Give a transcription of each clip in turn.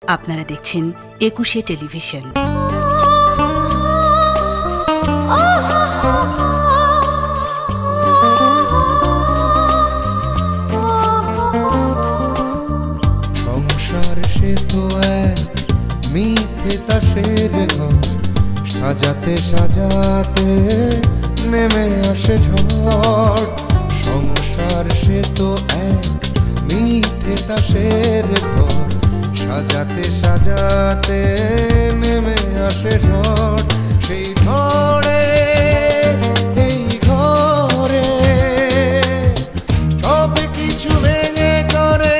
আপনারা দেখছেন একুশে টেলিভিশন। সংসার সে তো এক মিথ্যে তাসের ঘর, সাজাতে সাজাতে নেমে আসে ঝড়। সংসার সে তো এক মিথ্যে তাসের ঘর, সাজাতে সাজাতে নেমে আসে ঝড়। সেই ঝড়ে এই ঘরে সব কিছু ভেঙে করে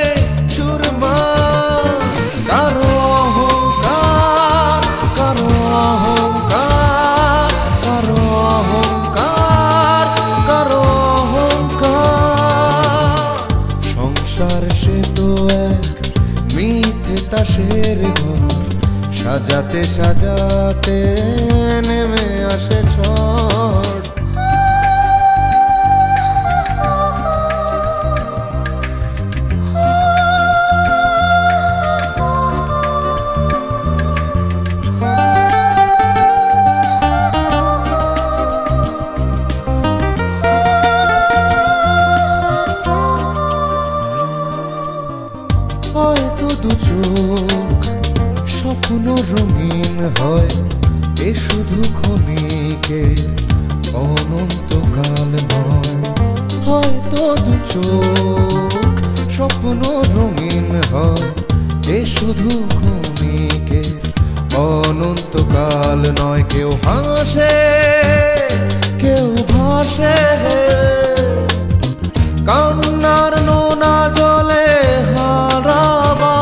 চুরমার। কারো অহংকার, কারো অহংকার, কারো অহংকার, কারো অহংকার। সংসার সে তো এক মিথ্যে তাসের ঘর, সাজাতে সাজাতে নেমে আসে ঝড়। হয়তো দু চোখ স্বপ্ন রঙিন হয়, এ শুধু ক্ষণিকের অনন্তকাল নয়। হয়তো দু চোখ স্বপ্ন রঙিন হয়, এ শুধু ক্ষণিকের অনন্তকাল নয়। কেউ হাসে কেউ ভাসে, কান্নার নোনা জলে হারাবা।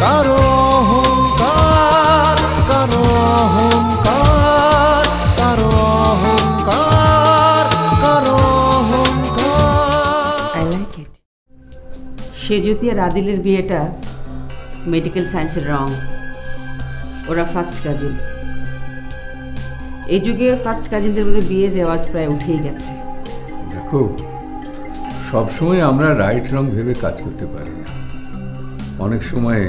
কারো অহংকার, কারো অহংকার, কারো অহংকার, কারো অহংকার। I like it. সেজুতি আর আদিলের বিয়েটা মেডিকেল সায়েন্সের রং। ওরা ফার্স্ট কাজিন। এই যুগে ফার্স্ট কাজিনদের মধ্যে বিয়ের রেওয়াজ প্রায় উঠেই গেছে। দেখো, সবসময় আমরা রাইট রং ভেবে কাজ করতে পারি না। অনেক সময়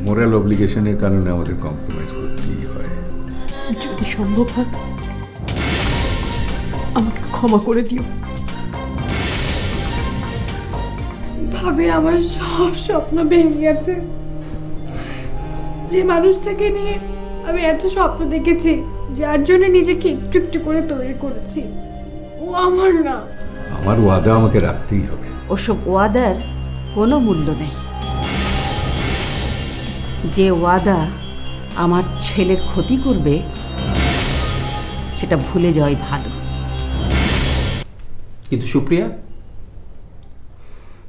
মোরাল অব্লিগেশনের কারণে আমাদের কম্প্রোমাইজ করতেই হয়। যদি সম্ভব হয় আমাকে ক্ষমা করে দিও। ভাবে আমার সব স্বপ্ন ভেঙে গেছে। যে মানুষটাকে নিয়ে আমি এত স্বপ্ন দেখেছি, যার জন্য নিজেকে একটু একটু করে তৈরি করেছি, ও আমার না। আমার ওয়াদা আমাকে রাখতেই হবে। ওসব ওয়াদার কোনো মূল্য নেই। যে ওয়াদা আমার ছেলের ক্ষতি করবে সেটা ভুলে যাওয়াই ভালো। কিন্তু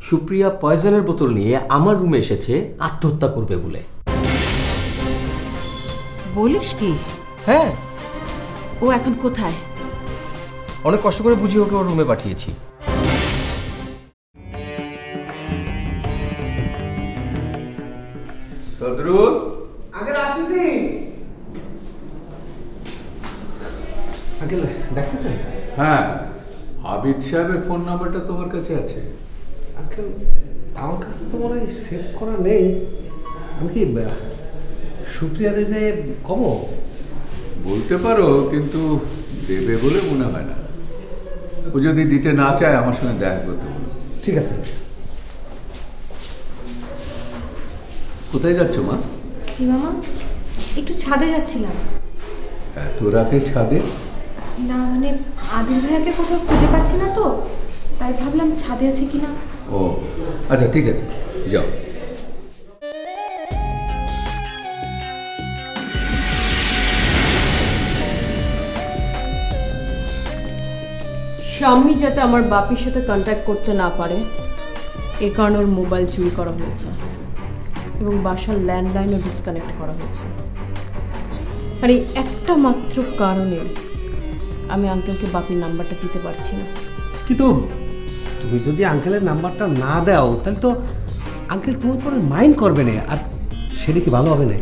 সুপ্রিয়া পয়জনের বোতল নিয়ে আমার রুমে এসেছে আত্মহত্যা করবে বলে। বলিস কি? হ্যাঁ। ও এখন কোথায়? অনেক কষ্ট করে বুঝিয়ে ওকে ওর রুমে পাঠিয়েছি। সদরুল, আঙ্কেল আসতেছি। আঙ্কেল ডাকতেছেন? হ্যাঁ, আবিদ সাহেবের ফোন নাম্বারটা তোমার কাছে আছে? আঙ্কেল আমার কাছে তো মনে হয় সেভ করা নেই। আমি কি সুপ্রিয়ারে যে কব? বলতে পারো, কিন্তু দেবে বলে মনে হয় না। ও যদি দিতে না চায় আমার সঙ্গে দেখা করতে বলো। ঠিক আছে। কোথায় যাচ্ছ মা? কি মামা, একটু ছাদে যাচ্ছিলাম। এত রাতে ছাদে? না মানে আদিল ভাইয়াকে কোথাও খুঁজে পাচ্ছি না তো, তাই ভাবলাম ছাদে আছে কিনা। ও আচ্ছা, ঠিক আছে, যাও। স্বামী যাতে আমার বাপির সাথে কন্ট্যাক্ট করতে না পারে এ কারণে ওর মোবাইল চুরি করা হয়েছে এবং বাসার ল্যান্ডলাইনও ডিসকানেক্ট করা হয়েছে। আর এই একটা মাত্র কারণে আমি আঙ্কেলকে বাপির নাম্বারটা দিতে পারছি না। কিন্তু তুমি যদি আঙ্কেলের নাম্বারটা না দাও তাহলে তো আঙ্কেল তোমার পরে মাইন্ড করবে না, আর সেটা কি ভালো হবে না?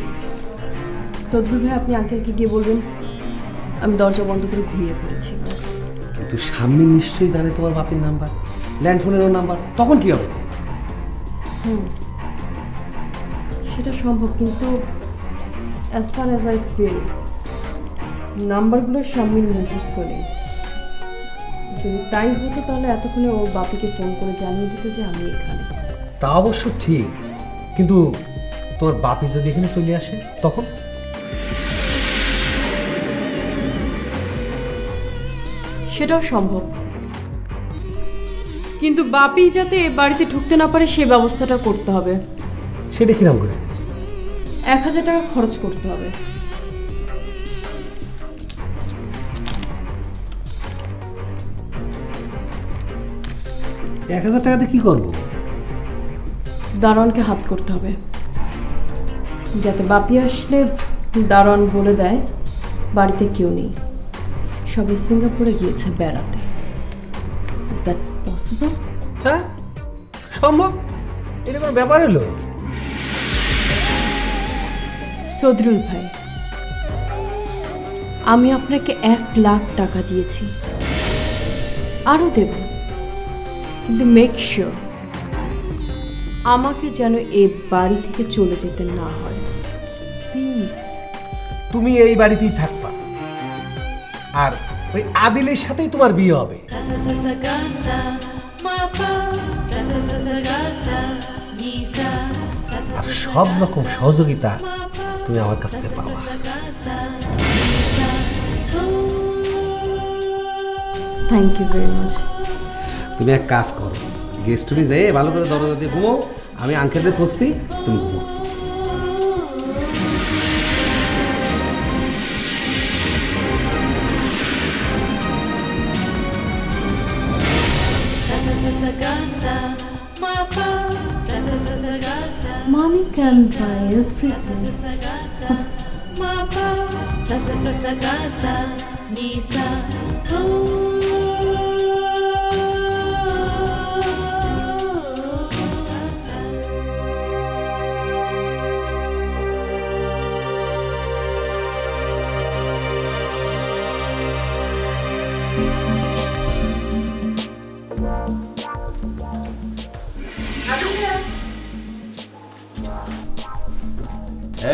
সদরুল ভাই, আপনি আঙ্কেলকে গিয়ে বলবেন আমি দরজা বন্ধ করে ঘুমিয়ে পড়েছি, ব্যাস। কিন্তু স্বামী নিশ্চয়ই জানে তোমার বাপের নাম্বার, ল্যান্ড ফোনেরও নাম্বার, তখন কি হবে? সেটা সম্ভব, কিন্তু as far as I feel নাম্বারগুলো শাম্মীর মুখস্থ নেই। যদি তাই হতো তাহলে এতক্ষণে ওর বাপিকে ফোন করে জানিয়ে দিত যে আমি এখানে। তা অবশ্য ঠিক, কিন্তু তোর বাপি যদি এখানে চলে আসে তখন? সেটাও সম্ভব, কিন্তু বাপি যাতে এ বাড়িতে ঢুকতে না পারে সে ব্যবস্থাটা করতে হবে। সেটা কিরম করে? 1000 টাকা খরচ করতে হবে। টাকাতে কি করবো? দারোয়ানকে হাত করতে হবে, যাতে বাপি আসলে দারোয়ান বলে দেয় বাড়িতে কেউ নেই, সবাই সিঙ্গাপুরে গিয়েছে বেড়াতে। Is that possible? হ্যাঁ সম্ভব, এটা কোনো ব্যাপার হলো? সদরুল ভাই, আমি আপনাকে 1 লাখ টাকা দিয়েছি, আরও দেব, কিন্তু মেক শিওর আমাকে যেন এই বাড়ি থেকে চলে যেতে না হয়, প্লিজ। তুমি এই বাড়িতেই থাকবা, আর ওই আদিলের সাথেই তোমার বিয়ে হবে, আর সব রকম সহযোগিতা তুমি আমার কাছ থেকে পাবা। Thank you very much. তুমি এক কাজ করো, গেস্ট রুমে যেয়ে ভালো করে দরজা দিয়ে ঘুমো, আমি আঙ্কেলকে খুঁজছি, তুমি ঘুমোচ্ছি। Mommy can buy everything.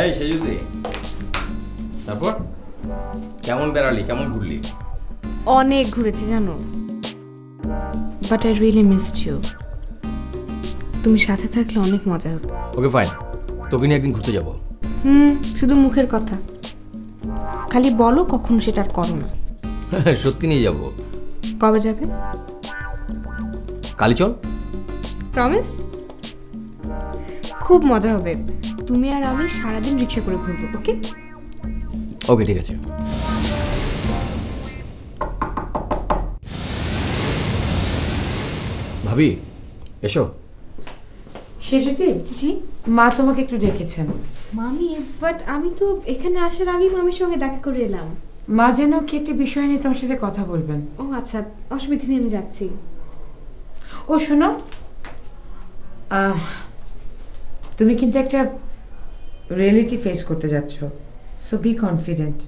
এই সেজুতি, তারপর কেমন বেড়ালি, কেমন ঘুরলি? অনেক ঘুরেছি জানো, but I really missed you. তুমি সাথে থাকলে অনেক মজা হতো। ওকে ফাইন, তোকে নিয়ে একদিন ঘুরতে যাবো। শুধু মুখের কথা, খালি বলো কখনো সেটা আর করো না। সত্যি নিয়ে যাবো। কবে যাবে? কালি চল। প্রমিস? খুব মজা হবে, তুমি আর আমি সারাদিন রিক্সা করে ঘুরবো। ওকে ওকে ঠিক আছে। ভাবি এসো। সেজুতি, জি মা তোমাকে একটু ডেকেছেন। মামি, বাট আমি তো এখানে আসার আগেই মামির সঙ্গে দেখা করে এলাম। মা যেন কি একটা বিষয় নিয়ে তোমার সাথে কথা বলবেন। ও আচ্ছা, অসুবিধা নেই, আমি যাচ্ছি। ও শোনো, তুমি কিন্তু একটা রিয়েলিটি ফেস করতে যাচ্ছ, সো বি কনফিডেন্ট।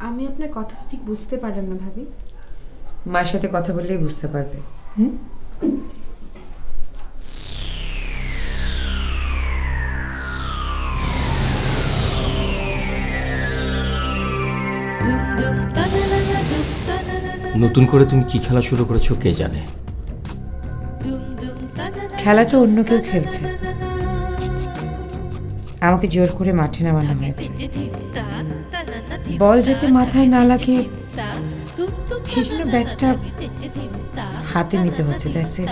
আমি আপনার কথা ঠিক বুঝতে পারলাম না ভাবি। মায়ের সাথে কথা বললেই বুঝতে পারবে। নতুন করে তুমি কি খেলা শুরু করেছো কে জানে। খেলাটা অন্য কেউ খেলছে, আমাকে জোর করে মাঠে নামানো হয়েছে। বল যাতে মাথায় না লাগে সেজন্য ব্যাটটা হাতে নিতে হচ্ছে। That's it.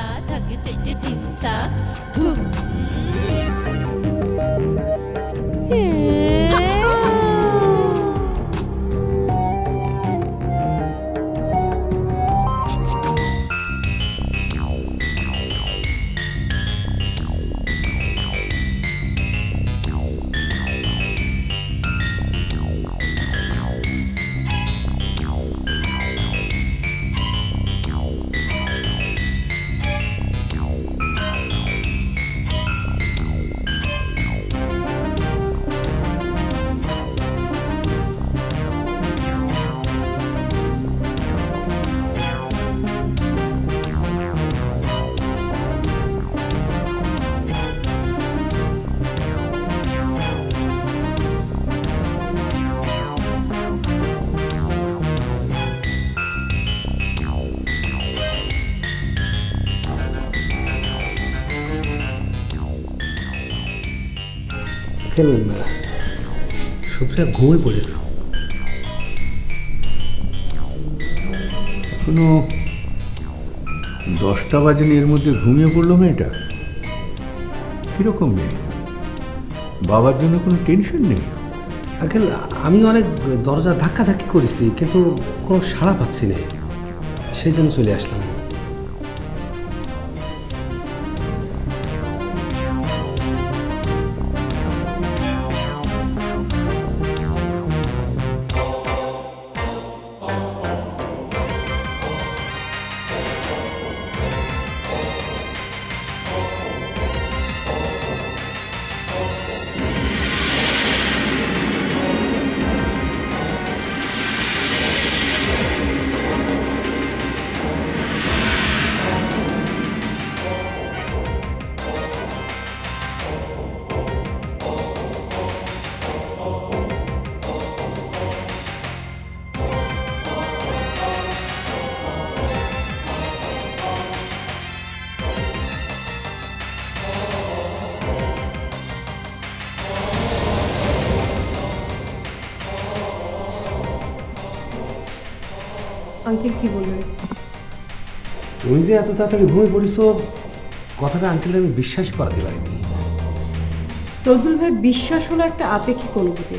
আঙ্কেল সুপ্রিয়া ঘুমিয়ে পড়েছে। এখনো 10টা বাজেনি, এর মধ্যে ঘুমিয়ে পড়লো মেয়েটা। কিরকম মেয়ে? বাবার জন্য কোনো টেনশন নেই? আঙ্কেল আমি অনেক দরজা ধাক্কাধাক্কি করেছি, কিন্তু কোনো সাড়া পাচ্ছি না, সেই জন্য চলে আসলাম। আঙ্কেল কি বললেন? তুমি যে এত তাড়াতাড়ি ঘুমিয়ে পড়েছো, কথাটা আঙ্কেল আমি বিশ্বাস করাতে পারিনি। সৌদুল ভাই, বিশ্বাস হলো একটা আপেক্ষিক অনুভূতি।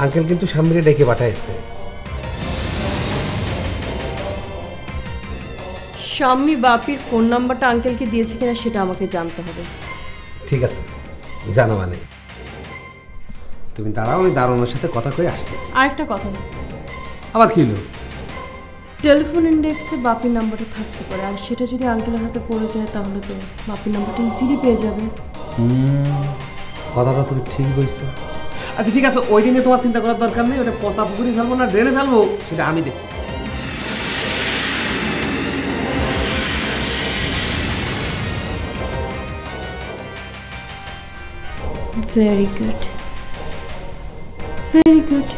আঙ্কেল কিন্তু সামনে ডেকে পাঠাইছে। শাম্মী বাপির ফোন নাম্বারটা আঙ্কেলকে দিয়েছে কিনা সেটা আমাকে জানতে হবে। ঠিক আছে, জানা মানে তুমি দাঁড়াও, আমি দারোয়ানের সাথে কথা কয়ে আসছি। আরেকটা কথা, আবার কি হলো? টেলিফোন ইন্ডেক্সে বাপির নাম্বারটা থাকতে পারে, আর সেটা যদি আঙ্কেলের হাতে পড়ে যায় তাহলে তো বাপির নাম্বারটা ইজিলি পেয়ে যাবে। কথাটা তুমি ঠিক কইছো। আচ্ছা ঠিক আছে, ওই দিনে তোমার চিন্তা করার দরকার নেই, ওটা পচা পুকুরি ফেলবো না ড্রেনে ফেলবো সেটা আমি দেখি। Very good. Very good.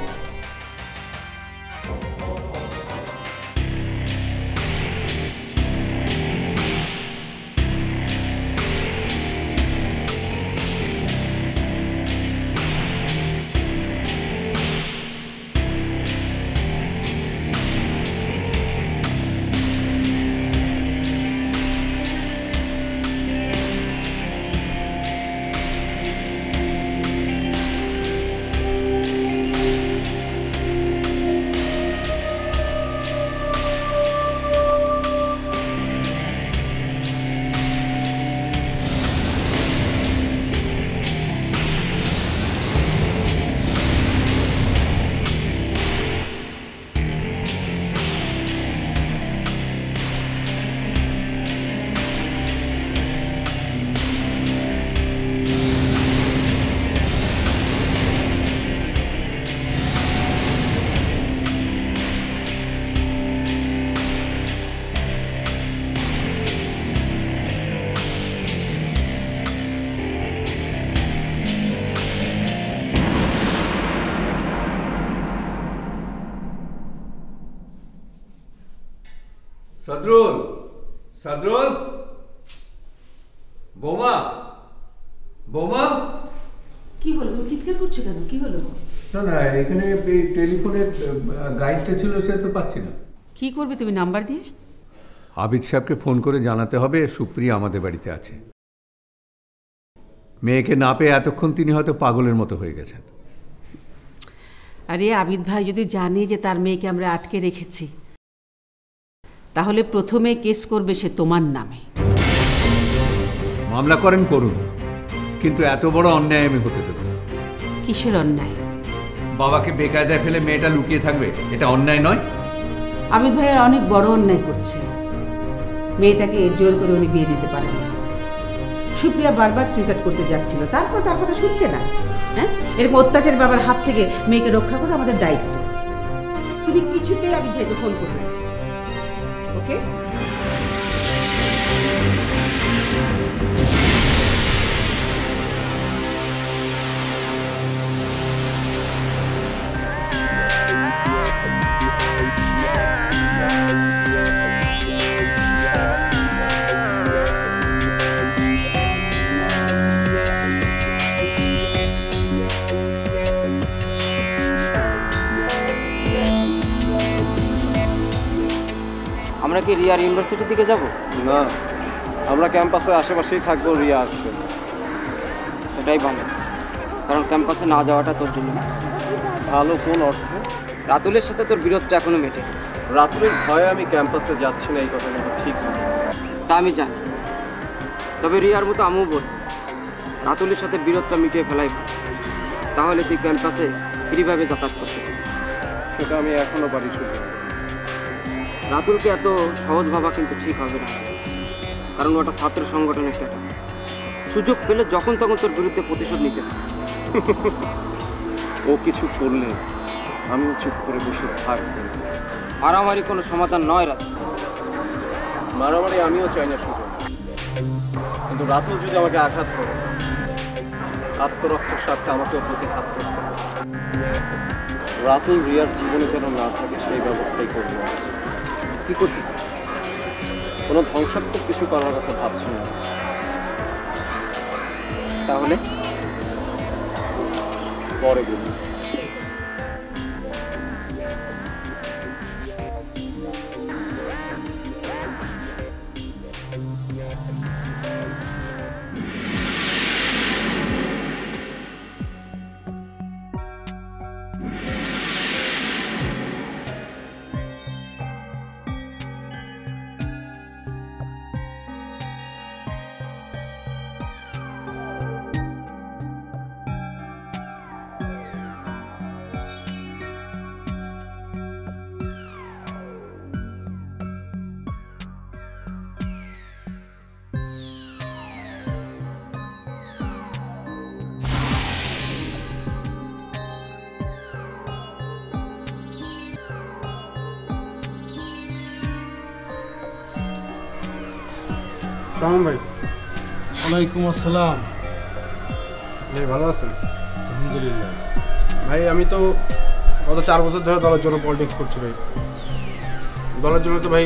Sadrul, Sadrul, বৌমা, বৌমা। কি হলো? তুমি চিৎকার করছো কেন? কি হলো? না না, এখানে এই টেলিফোনের গাইডটা ছিল, সে তো পাচ্ছি না। কি করবে তুমি নাম্বার দিয়ে? আবিদ সাহেবকে ফোন করে জানাতে হবে সুপ্রিয়া আমাদের বাড়িতে আছে। মেয়েকে না পেয়ে এতক্ষণ তিনি হয়তো পাগলের মতো হয়ে গেছেন। আরে আবিদ ভাই যদি জানে যে তার মেয়েকে আমরা আটকে রেখেছি, তাহলে প্রথমে কেস করবে সে তোমার নামে। মামলা করেন, করুন, কিন্তু এত বড় অন্যায় আমি হতে দেব না। কিসের অন্যায়? বাবাকে বেকায়দায় ফেলে মেয়েটা লুকিয়ে থাকবে, এটা অন্যায় নয়? আবিদ ভাইয়ের অনেক বড় অন্যায় করছে। মেয়েটাকে জোর করে উনি বিয়ে দিতে পারেন না। সুপ্রিয়া বারবার সুইসাইড করতে যাচ্ছিল, তারপর তার কথা শুনছে না। হ্যাঁ, এরকম অত্যাচারী বাবার হাত থেকে মেয়েকে রক্ষা করা আমাদের দায়িত্ব। তুমি কিছুতেই আবিদ ভাইকে ফোন করবে না, ওকে? আমরা কি রিয়ার ইউনিভার্সিটির দিকে যাব? না, আমরা ক্যাম্পাসের আশেপাশেই থাকবো, রিয়া আসবে। সেটাই ভালো, কারণ ক্যাম্পাসে না যাওয়াটা তোর জন্য ভালো। কোন অর্থে? রাতুলের সাথে তোর বিরোধটা এখনো মেটে। রাতুলের ভয়ে আমি ক্যাম্পাসে যাচ্ছি না, এই কথা কিন্তু ঠিক না। তা আমি জানি, তবে রিয়ার মতো আমিও বলি রাতুলের সাথে বিরোধটা মিটিয়ে ফেলাই ভালো। তাহলে তুই ক্যাম্পাসে ফ্রিভাবে যাতায়াত করতে পারবি। সেটা আমি এখনো পারি। শুধু রাতুলকে এত সহজ ভাবা কিন্তু ঠিক হবে না, কারণ ওটা ছাত্র সংগঠনের সেটা। সুযোগ পেলে যখন তখন তোর বিরুদ্ধে প্রতিশোধ নিতে হবে। ও কিছু করলে আমি চুপ করে বসে থাকবো। মারামারি কোনো সমাধান নয় রাতুল। মারামারি আমিও চাই না শুধু, কিন্তু রাতুল যদি আমাকে আঘাত করে, আত্মরক্ষার স্বার্থে আমাকেও প্রতিঘাত করতে হবে। রাতুল রিয়ার জীবনে যেন না থাকে সেই ব্যবস্থাই করবো। কি করতে চাই? কোনো ধ্বংসাত্মক কিছু করার কথা ভাবছি না। তাহলে পরে বলি। সালাম ভাই। ওয়ালাইকুম আসসালাম। ভাই ভালো আছেন? আলহামদুলিল্লাহ। ভাই আমি তো গত 4 বছর ধরে দলের জন্য পলিটিক্স করছি ভাই। দলের জন্য তো ভাই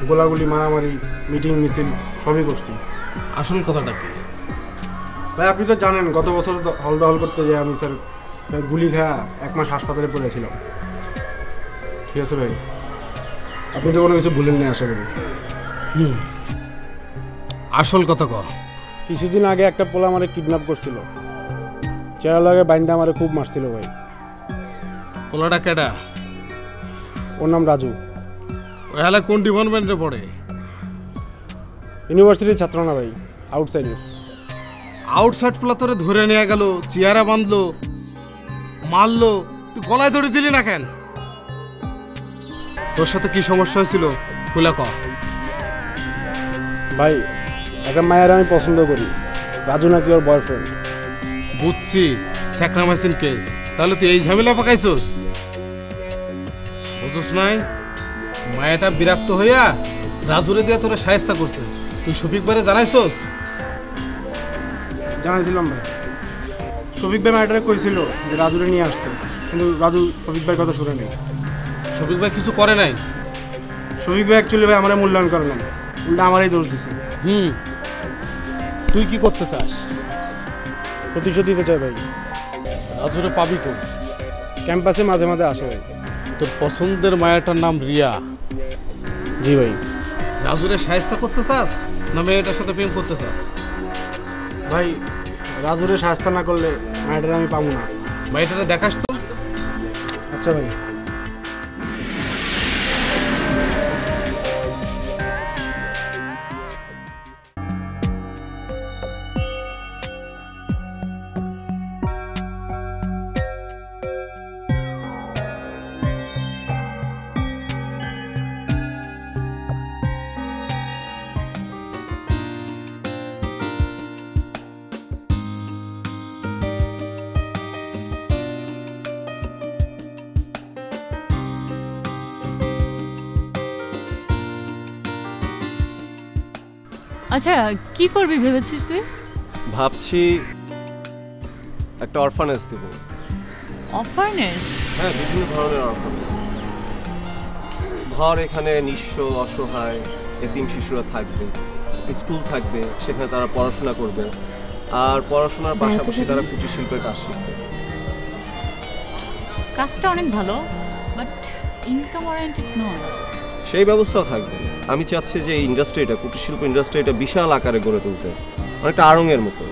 গোলাগুলি, মারামারি, মিটিং মিছিল সবই করছি। আসল কথাটা কি ভাই? আপনি তো জানেন গত বছর হল দখল করতে যাই আমি স্যার গুলি খাওয়া 1 মাস হাসপাতালে পড়েছিলাম। ঠিক আছে ভাই, আপনি তো কোনো কিছু ভুলেন না আশা করি। আসল কথা ক। কিছুদিন আগে একটা পোলা আমারে কিডন্যাপ করছিল, চেহারা লাগে বাইন্দা আমারে খুব মারছিল ভাই। পোলাটা কেডা? ওর নাম রাজু। ওই হালে কোন ডিপার্টমেন্টে পড়ে? ইউনিভার্সিটির ছাত্র না ভাই, আউটসাইডের। আউটসাইড পোলা তোরে ধরে নিয়ে গেল, চেয়ারে বাঁধলো, মারলো, তুই গলায় ধরে দিলি না কেন? তোর সাথে কি সমস্যা হয়েছিল খুলে ক। ভাই একটা মায়ের আমি পছন্দ করি, রাজু নাকি ওর বয়ফ্রেন্ড। বুঝছি, স্যাক্রামাইসিন কেস। তাহলে তুই এই ঝামেলা পাকাইছস? বুঝছ নাই, মায়াটা বিরক্ত হইয়া রাজুরে দিয়া তোরা শায়েস্তা করছে। তুই শফিক ভাইরে জানাইছস? জানাইছিলাম ভাই। শফিক ভাই মায়েটারে কইছিল যে রাজুরে নিয়ে আসতে, কিন্তু রাজু শফিক ভাইয়ের কথা শুনে নেই। শফিক ভাই কিছু করে নাই? শফিক ভাই অ্যাকচুয়ালি ভাই আমার মূল্যায়ন করে নাই, উল্টা আমারই দোষ দিছে। তুই কি করতে চাস? প্রতিশোধ দিতে চাই ভাই। রাজুরে পাবি কই? ক্যাম্পাসে মাঝে মাঝে আসে ভাই। তোর পছন্দের মায়াটার নাম রিয়া? জি ভাই। রাজুরে শায়েস্তা করতে চাস না মেয়েটার সাথে প্রেম করতে চাস? ভাই রাজুরে শায়েস্তা না করলে মায়াটারে আমি পাবো না। মায়াটারে দেখাস তো। আচ্ছা ভাই। আচ্ছা, কি করবি ভেবেছিস তুই? ভাবছি একটা অরফানেজ দেব। অরফানেজ? হ্যাঁ, বিভিন্ন ধরনের অরফানেজ। ধর এখানে নিঃস্ব, অসহায়, এতিম শিশুরা থাকবে, স্কুল থাকবে, সেখানে তারা পড়াশোনা করবে, আর পড়াশোনার পাশাপাশি তারা কুটির শিল্পের কাজ শিখবে। কাজটা অনেক ভালো, বাট ইনকাম ওরিয়েন্টেড নয়। সেই ব্যবস্থাও থাকবে। আমি চাচ্ছি যে এই ইন্ডাস্ট্রিটা, কুটির শিল্প ইন্ডাস্ট্রিটা বিশাল আকারে গড়ে তুলতে, অনেকটা আড়ংয়ের মতো।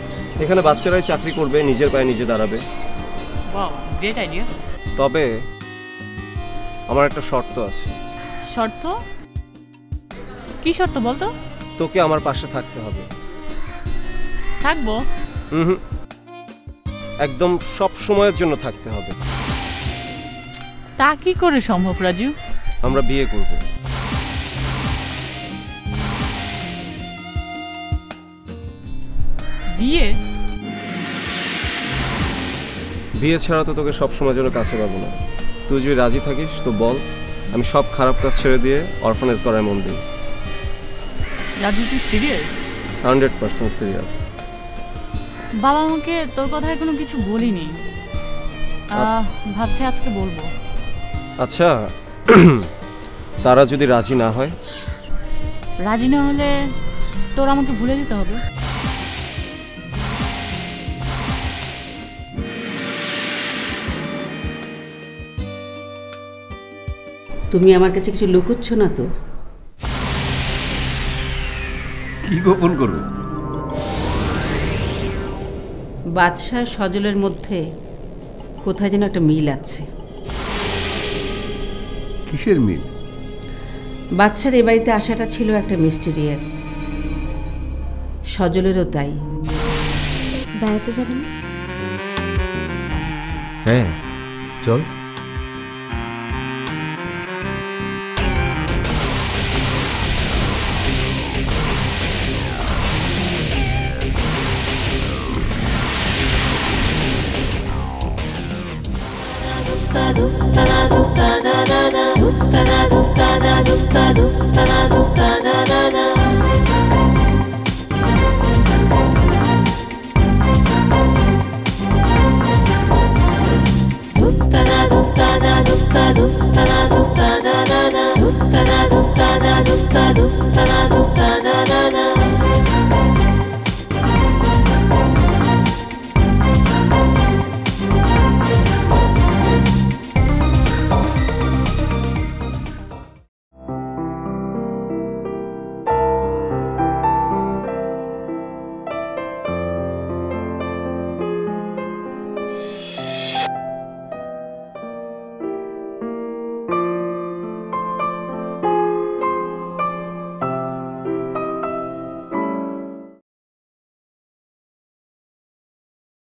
এখানে বাচ্চারাই চাকরি করবে, নিজের পায়ে নিজে দাঁড়াবে। Wow, great idea. তবে আমার একটা শর্ত আছে। শর্ত? কি শর্ত বলতো? তোকে আমার পাশে থাকতে হবে। থাকবো? একদম সব সময়ের জন্য থাকতে হবে। তা কি করে সম্ভব রাজু? আমরা বিয়ে করব। বিয়ে? বিয়ে ছাড়া তো তোকে সব সময়ের জন্য কাছে পাবো না। তুই যদি রাজি থাকিস তো বল, আমি সব খারাপ কাজ ছেড়ে দিয়ে অরফানেজ করার মন দিই। রাজু তুই সিরিয়াস? 100% সিরিয়াস। বাবা আমাকে তোর কথায় কোনো কিছু বলিনি, ভাবছি আজকে বলবো। আচ্ছা, তারা যদি রাজি না হয়? রাজি না হলে তোর আমাকে ভুলে দিতে হবে। তুমি আমার কাছে কিছু লুকোচ্ছ না তো? কি গোপন করবো? বাদশাহ সজলের মধ্যে কোথায় যেন একটা মিল আছে। কিসের মিল? বাদশার এ বাড়িতে আসাটা ছিল একটা মিস্টেরিয়াস, সজলেরও তাই। বেড়াতে যাবে না? হ্যাঁ চল। Duk